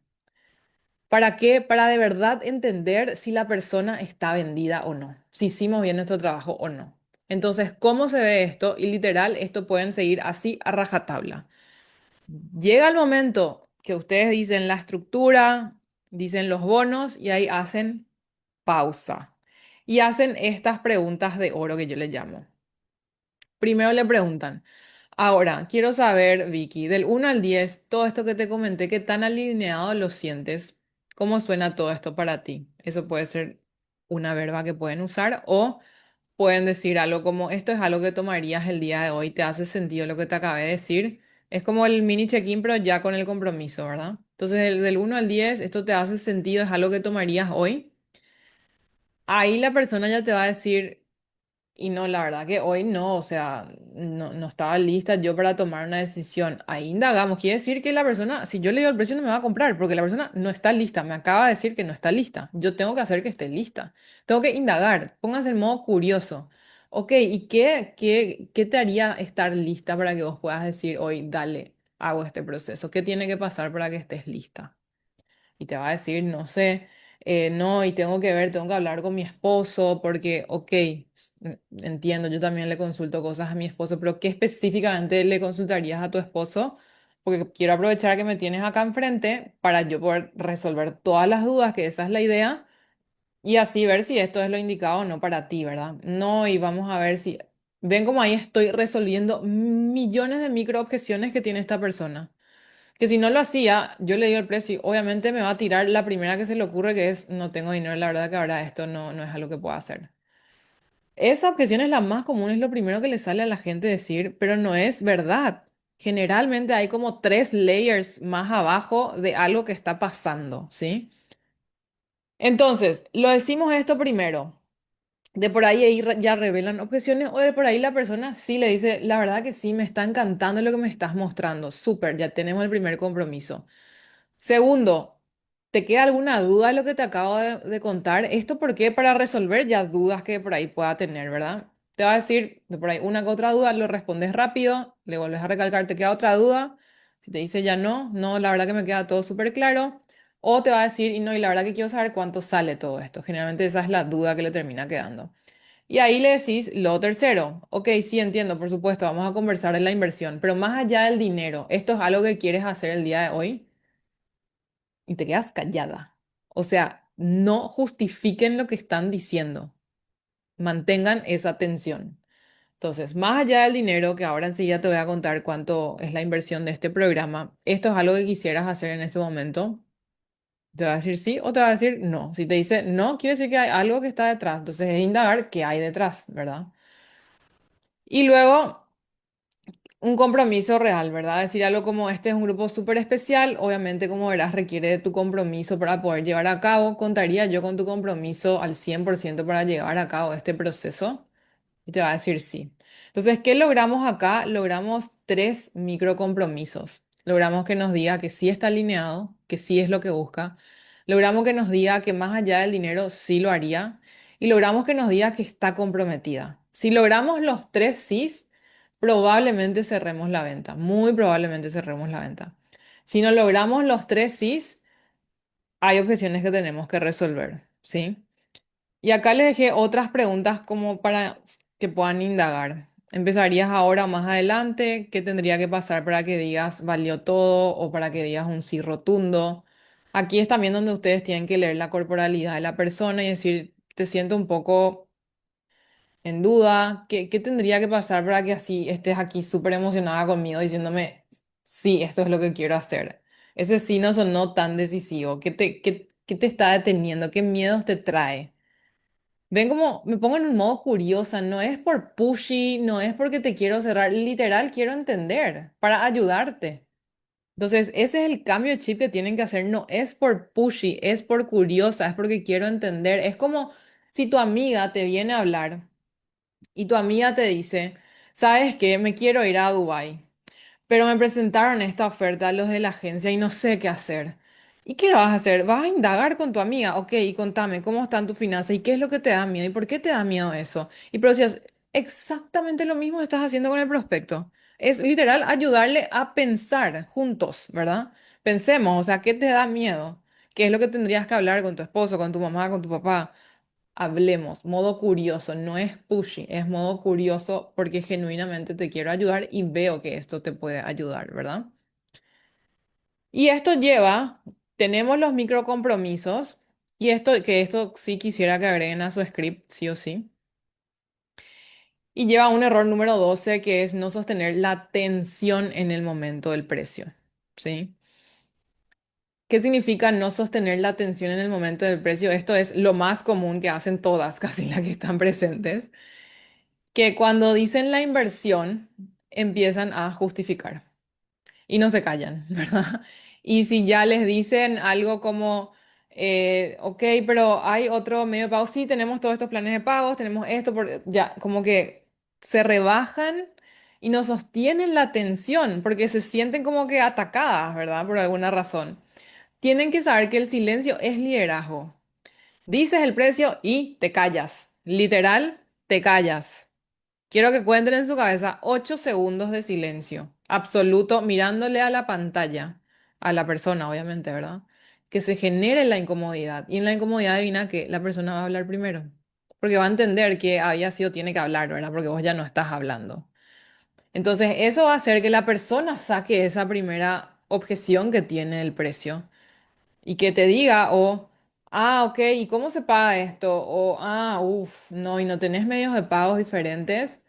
¿Para qué? Para de verdad entender si la persona está vendida o no, si hicimos bien nuestro trabajo o no. Entonces, ¿cómo se ve esto? Y literal, esto pueden seguir así a rajatabla. Llega el momento que ustedes dicen la estructura, dicen los bonos y ahí hacen pausa. Y hacen estas preguntas de oro que yo le llamo. Primero le preguntan, ahora, quiero saber, Vicky, del 1 al 10 todo esto que te comenté, ¿qué tan alineado lo sientes? ¿Cómo suena todo esto para ti? Eso puede ser una verba que pueden usar o pueden decir algo como, esto es algo que tomarías el día de hoy, te hace sentido lo que te acabé de decir. Es como el mini check-in, pero ya con el compromiso, ¿verdad? Entonces, del 1 al 10 esto te hace sentido, es algo que tomarías hoy. Ahí la persona ya te va a decir, y no, la verdad que hoy no, o sea, no estaba lista yo para tomar una decisión. Ahí indagamos, quiere decir que la persona, si yo le digo el precio, no me va a comprar, porque la persona no está lista, me acaba de decir que no está lista. Yo tengo que hacer que esté lista. Tengo que indagar, pónganse en modo curioso. Ok, ¿y qué te haría estar lista para que vos puedas decir hoy, dale, hago este proceso? ¿Qué tiene que pasar para que estés lista? Y te va a decir, no sé, no, y tengo que ver, tengo que hablar con mi esposo, porque, ok, entiendo, yo también le consulto cosas a mi esposo, pero ¿qué específicamente le consultarías a tu esposo? Porque quiero aprovechar que me tienes acá enfrente para yo poder resolver todas las dudas, que esa es la idea, y así ver si esto es lo indicado o no para ti, ¿verdad? No, y vamos a ver si, ven como ahí estoy resolviendo millones de micro objeciones que tiene esta persona. Que si no lo hacía, yo le digo el precio y obviamente me va a tirar la primera que se le ocurre, que es, no tengo dinero, la verdad que ahora esto no es algo que pueda hacer. Esa objeción es la más común, es lo primero que le sale a la gente decir, pero no es verdad. Generalmente hay como tres layers más abajo de algo que está pasando, ¿sí? Entonces, lo decimos esto primero. De por ahí ya revelan objeciones o de por ahí la persona sí le dice, la verdad que sí, me está encantando lo que me estás mostrando. Súper, ya tenemos el primer compromiso. Segundo, ¿te queda alguna duda de lo que te acabo de contar? Esto porque para resolver ya dudas que por ahí pueda tener, ¿verdad? Te va a decir de por ahí una que otra duda, lo respondes rápido, le vuelves a recalcar, ¿te queda otra duda? Si te dice ya no, no, la verdad que me queda todo súper claro. O te va a decir, y no, y la verdad que quiero saber cuánto sale todo esto. Generalmente esa es la duda que le termina quedando. Y ahí le decís lo tercero. Ok, sí entiendo, por supuesto, vamos a conversar de la inversión, pero más allá del dinero, ¿esto es algo que quieres hacer el día de hoy? Y te quedas callada. O sea, no justifiquen lo que están diciendo. Mantengan esa tensión. Entonces, más allá del dinero, que ahora enseguida te voy a contar cuánto es la inversión de este programa, ¿esto es algo que quisieras hacer en este momento? Te va a decir sí o te va a decir no. Si te dice no, quiere decir que hay algo que está detrás. Entonces es indagar qué hay detrás, ¿verdad? Y luego un compromiso real, ¿verdad? Decir algo como este es un grupo súper especial, obviamente como verás requiere de tu compromiso para poder llevar a cabo. ¿Contaría yo con tu compromiso al 100% para llevar a cabo este proceso? Y te va a decir sí. Entonces, ¿qué logramos acá? Logramos tres microcompromisos. Logramos que nos diga que sí está alineado, que sí es lo que busca. Logramos que nos diga que más allá del dinero sí lo haría. Y logramos que nos diga que está comprometida. Si logramos los tres sís, probablemente cerremos la venta. Muy probablemente cerremos la venta. Si no logramos los tres sís, hay objeciones que tenemos que resolver, ¿sí? Y acá les dejé otras preguntas como para que puedan indagar. ¿Empezarías ahora o más adelante? ¿Qué tendría que pasar para que digas valió todo o para que digas un sí rotundo? Aquí es también donde ustedes tienen que leer la corporalidad de la persona y decir, te siento un poco en duda. ¿Qué tendría que pasar para que así estés aquí súper emocionada conmigo diciéndome, sí, esto es lo que quiero hacer? Ese sí no sonó tan decisivo. ¿Qué te está deteniendo? ¿Qué miedos te trae? Ven como me pongo en un modo curiosa, no es por pushy, no es porque te quiero cerrar, literal quiero entender para ayudarte. Entonces, ese es el cambio de chip que tienen que hacer, no es por pushy, es por curiosa, es porque quiero entender. Es como si tu amiga te viene a hablar y tu amiga te dice, ¿sabes qué? Me quiero ir a Dubái. Pero me presentaron esta oferta los de la agencia y no sé qué hacer. ¿Y qué vas a hacer? ¿Vas a indagar con tu amiga? Ok, y contame, ¿cómo están tus finanzas? ¿Y qué es lo que te da miedo? ¿Y por qué te da miedo eso? Y pero si es exactamente lo mismo que estás haciendo con el prospecto. Es literal ayudarle a pensar juntos, ¿verdad? Pensemos, o sea, ¿qué te da miedo? ¿Qué es lo que tendrías que hablar con tu esposo, con tu mamá, con tu papá? Hablemos, modo curioso, no es pushy, es modo curioso porque genuinamente te quiero ayudar y veo que esto te puede ayudar, ¿verdad? Y esto lleva, tenemos los microcompromisos y esto sí quisiera que agreguen a su script, sí o sí. Y lleva a un error número 12 que es no sostener la tensión en el momento del precio, ¿sí? ¿Qué significa no sostener la tensión en el momento del precio? Esto es lo más común que hacen todas, casi las que están presentes. Que cuando dicen la inversión empiezan a justificar y no se callan, ¿verdad? Y si ya les dicen algo como, ok, pero hay otro medio de pago, sí, tenemos todos estos planes de pagos, tenemos esto, ya, como que se rebajan y no sostienen la atención porque se sienten como que atacadas, ¿verdad? Por alguna razón. Tienen que saber que el silencio es liderazgo. Dices el precio y te callas. Literal, te callas. Quiero que cuenten en su cabeza 8 segundos de silencio, absoluto, mirándole a la pantalla, a la persona, obviamente, ¿verdad? Que se genere la incomodidad. Y en la incomodidad adivina que la persona va a hablar primero. Porque va a entender que había sido, tiene que hablar, ¿verdad? Porque vos ya no estás hablando. Entonces, eso va a hacer que la persona saque esa primera objeción que tiene el precio y que te diga, o, ok, ¿y cómo se paga esto? O, uff, no, y no tenés medios de pagos diferentes.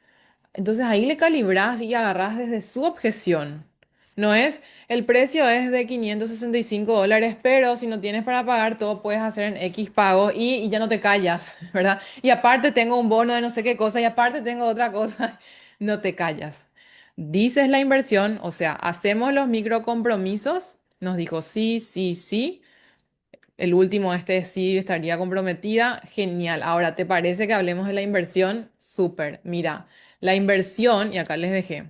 Entonces ahí le calibrás y agarrás desde su objeción. No es, el precio es de $565, pero si no tienes para pagar todo, puedes hacer en X pago y ya no te callas, ¿verdad? Y aparte tengo un bono de no sé qué cosa y aparte tengo otra cosa, no te callas. Dices la inversión, o sea, hacemos los microcompromisos, nos dijo sí, sí, sí. El último, este sí estaría comprometida. Genial. Ahora, ¿te parece que hablemos de la inversión? Súper. Mira, la inversión, y acá les dejé,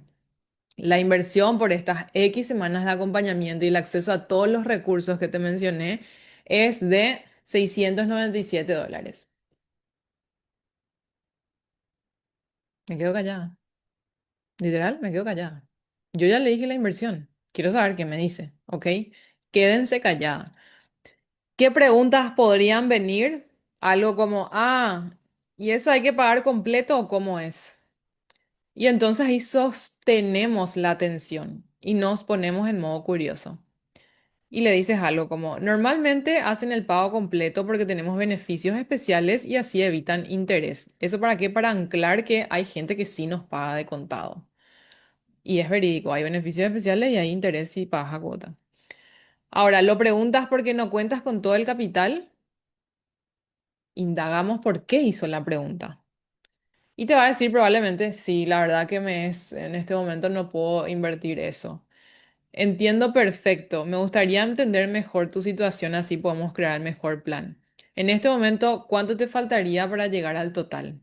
la inversión por estas X semanas de acompañamiento y el acceso a todos los recursos que te mencioné es de $697. Me quedo callada. Literal, me quedo callada. Yo ya le dije la inversión. Quiero saber qué me dice, ¿ok? Quédense calladas. ¿Qué preguntas podrían venir? Algo como, ¿y eso hay que pagar completo o cómo es? Y entonces ahí sostenemos la atención y nos ponemos en modo curioso. Y le dices algo como, normalmente hacen el pago completo porque tenemos beneficios especiales y así evitan interés. ¿Eso para qué? Para anclar que hay gente que sí nos paga de contado. Y es verídico, hay beneficios especiales y hay interés si pagas a cuota. Ahora, ¿lo preguntas porque no cuentas con todo el capital? Indagamos por qué hizo la pregunta. Y te va a decir probablemente, sí, la verdad que en este momento no puedo invertir eso. Entiendo perfecto. Me gustaría entender mejor tu situación, así podemos crear el mejor plan. En este momento, ¿cuánto te faltaría para llegar al total?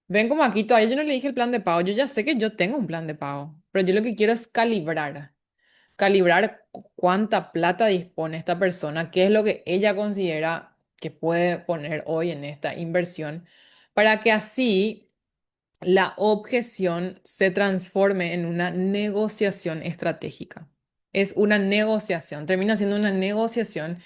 Ven como aquí todavía yo no le dije el plan de pago. Yo ya sé que yo tengo un plan de pago, pero yo lo que quiero es calibrar. Calibrar cuánta plata dispone esta persona, qué es lo que ella considera que puede poner hoy en esta inversión, para que así la objeción se transforme en una negociación estratégica. Es una negociación, termina siendo una negociación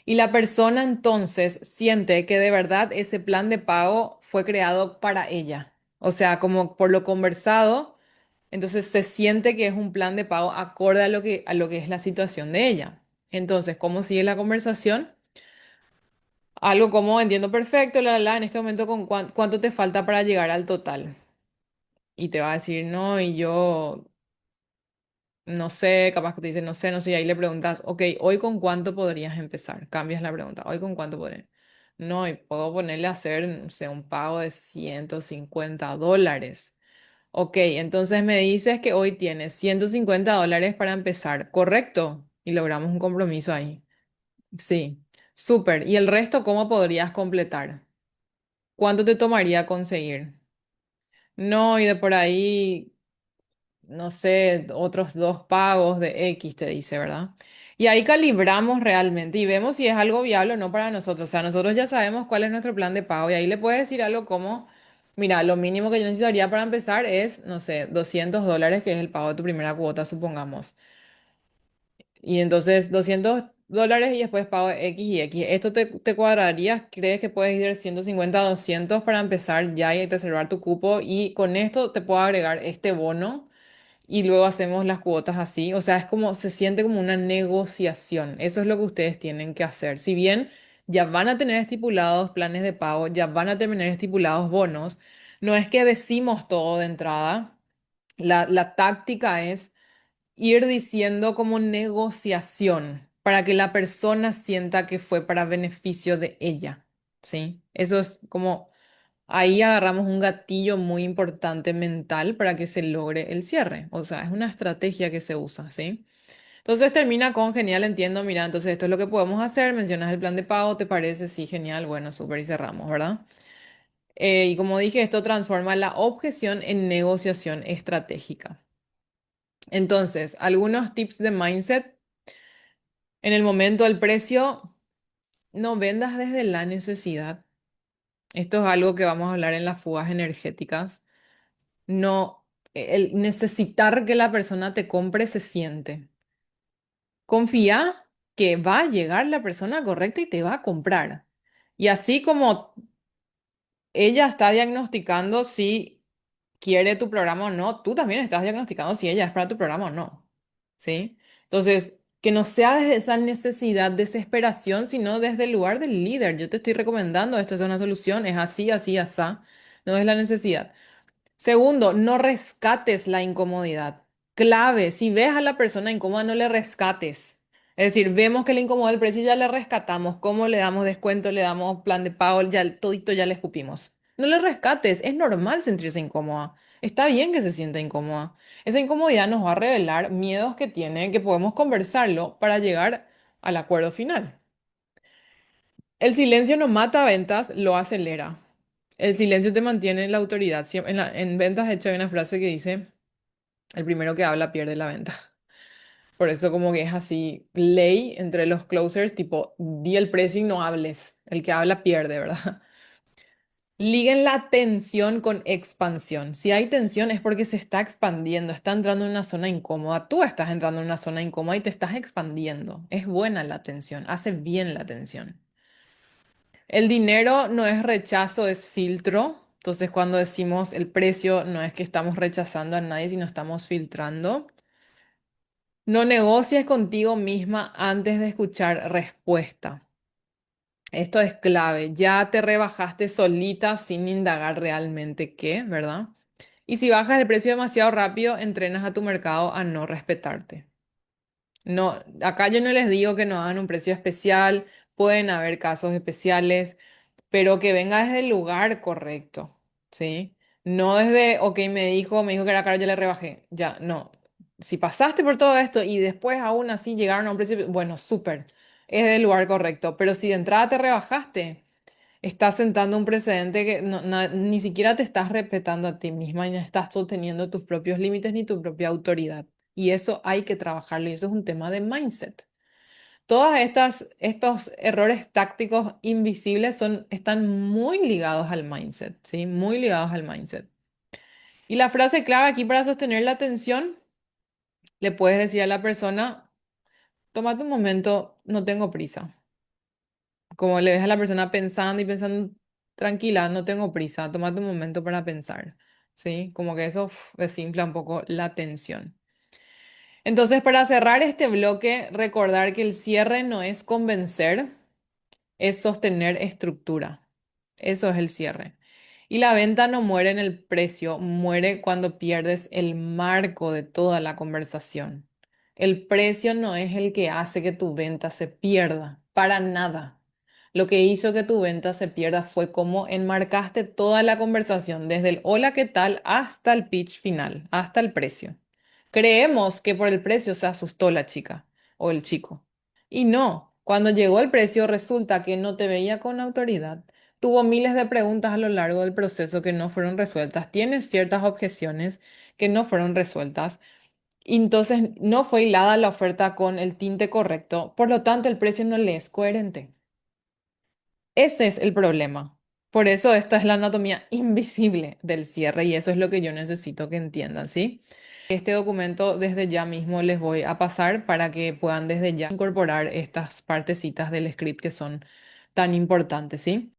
y la persona entonces siente que de verdad ese plan de pago fue creado para ella. O sea, como por lo conversado, entonces se siente que es un plan de pago acorde a lo que es la situación de ella. Entonces, ¿cómo sigue la conversación? Algo como entiendo perfecto, en este momento con cuánto te falta para llegar al total. Y te va a decir, no, y yo no sé, capaz que te dice, no sé, no sé, y ahí le preguntas, ok, ¿hoy con cuánto podrías empezar? Cambias la pregunta, ¿hoy con cuánto podrías? No, y puedo ponerle a hacer, no sé, un pago de $150. Ok, entonces me dices que hoy tienes $150 para empezar, ¿correcto? Y logramos un compromiso ahí. Sí, súper. ¿Y el resto cómo podrías completar? ¿Cuánto te tomaría conseguir? No, y de por ahí no sé, otros dos pagos de X, te dice, ¿verdad? Y ahí calibramos realmente y vemos si es algo viable o no para nosotros. O sea, nosotros ya sabemos cuál es nuestro plan de pago y ahí le puedes decir algo como, mira, lo mínimo que yo necesitaría para empezar es, no sé, $200, que es el pago de tu primera cuota, supongamos. Y entonces $200 y después pago de X y X. ¿Esto te cuadraría? ¿Crees que puedes ir de 150 a 200 para empezar ya y reservar tu cupo? Y con esto te puedo agregar este bono y luego hacemos las cuotas así. O sea, es como, se siente como una negociación. Eso es lo que ustedes tienen que hacer. Si bien ya van a tener estipulados planes de pago, ya van a tener estipulados bonos, no es que decimos todo de entrada. La táctica es ir diciendo como negociación para que la persona sienta que fue para beneficio de ella. ¿Sí? Eso es como ahí agarramos un gatillo muy importante mental para que se logre el cierre. O sea, es una estrategia que se usa, ¿sí? Entonces termina con genial, entiendo, mira, entonces esto es lo que podemos hacer, mencionas el plan de pago, ¿te parece? Sí, genial, bueno, súper y cerramos, ¿verdad? Y como dije, esto transforma la objeción en negociación estratégica. Entonces, algunos tips de mindset. En el momento del precio, no vendas desde la necesidad. Esto es algo que vamos a hablar en las fugas energéticas. No, el necesitar que la persona te compre se siente. Confía que va a llegar la persona correcta y te va a comprar. Y así como ella está diagnosticando si quiere tu programa o no, tú también estás diagnosticando si ella es para tu programa o no. ¿Sí? Entonces, que no sea desde esa necesidad, desesperación, sino desde el lugar del líder. Yo te estoy recomendando, esto es una solución, es así, así, asá. No es la necesidad. Segundo, no rescates la incomodidad. Clave, si ves a la persona incómoda, no le rescates. Es decir, vemos que le incomoda el precio y ya le rescatamos. ¿Cómo le damos descuento? Le damos plan de pago, ya todito ya le escupimos. No le rescates, es normal sentirse incómoda. Está bien que se sienta incómoda. Esa incomodidad nos va a revelar miedos que tiene, que podemos conversarlo para llegar al acuerdo final. El silencio no mata ventas, lo acelera. El silencio te mantiene en la autoridad. En ventas, de hecho, hay una frase que dice, el primero que habla pierde la venta. Por eso como que es así, ley entre los closers, tipo, di el precio y no hables. El que habla pierde, ¿verdad? Liguen la tensión con expansión. Si hay tensión es porque se está expandiendo, está entrando en una zona incómoda. Tú estás entrando en una zona incómoda y te estás expandiendo. Es buena la tensión, hace bien la tensión. El dinero no es rechazo, es filtro. Entonces, cuando decimos el precio, no es que estamos rechazando a nadie, sino estamos filtrando. No negocies contigo misma antes de escuchar respuesta. Esto es clave. Ya te rebajaste solita sin indagar realmente qué, ¿verdad? Y si bajas el precio demasiado rápido, entrenas a tu mercado a no respetarte. No, acá yo no les digo que no hagan un precio especial, pueden haber casos especiales, pero que venga desde el lugar correcto, ¿sí? No desde, ok, me dijo que era caro, yo le rebajé. Ya, no. Si pasaste por todo esto y después aún así llegaron a un precio, bueno, súper, es del lugar correcto, pero si de entrada te rebajaste, estás sentando un precedente que ni siquiera te estás respetando a ti misma y no estás sosteniendo tus propios límites ni tu propia autoridad. Y eso hay que trabajarlo y eso es un tema de mindset. Estos errores tácticos invisibles están muy ligados al mindset, ¿sí? Muy ligados al mindset. Y la frase clave aquí para sostener la atención, le puedes decir a la persona, tómate un momento, no tengo prisa. Como le ves a la persona pensando y pensando, tranquila, no tengo prisa, tómate un momento para pensar, ¿sí? Como que eso desinfla un poco la tensión. Entonces, para cerrar este bloque, recordar que el cierre no es convencer, es sostener estructura. Eso es el cierre. Y la venta no muere en el precio, muere cuando pierdes el marco de toda la conversación. El precio no es el que hace que tu venta se pierda, para nada. Lo que hizo que tu venta se pierda fue cómo enmarcaste toda la conversación, desde el hola, ¿qué tal? Hasta el pitch final, hasta el precio. Creemos que por el precio se asustó la chica o el chico. Y no, cuando llegó el precio resulta que no te veía con autoridad. Tuvo miles de preguntas a lo largo del proceso que no fueron resueltas. Tienes ciertas objeciones que no fueron resueltas. Y entonces no fue hilada la oferta con el tinte correcto. Por lo tanto, el precio no le es coherente. Ese es el problema. Por eso esta es la anatomía invisible del cierre y eso es lo que yo necesito que entiendan, ¿sí? Este documento desde ya mismo les voy a pasar para que puedan desde ya incorporar estas partecitas del script que son tan importantes, ¿sí?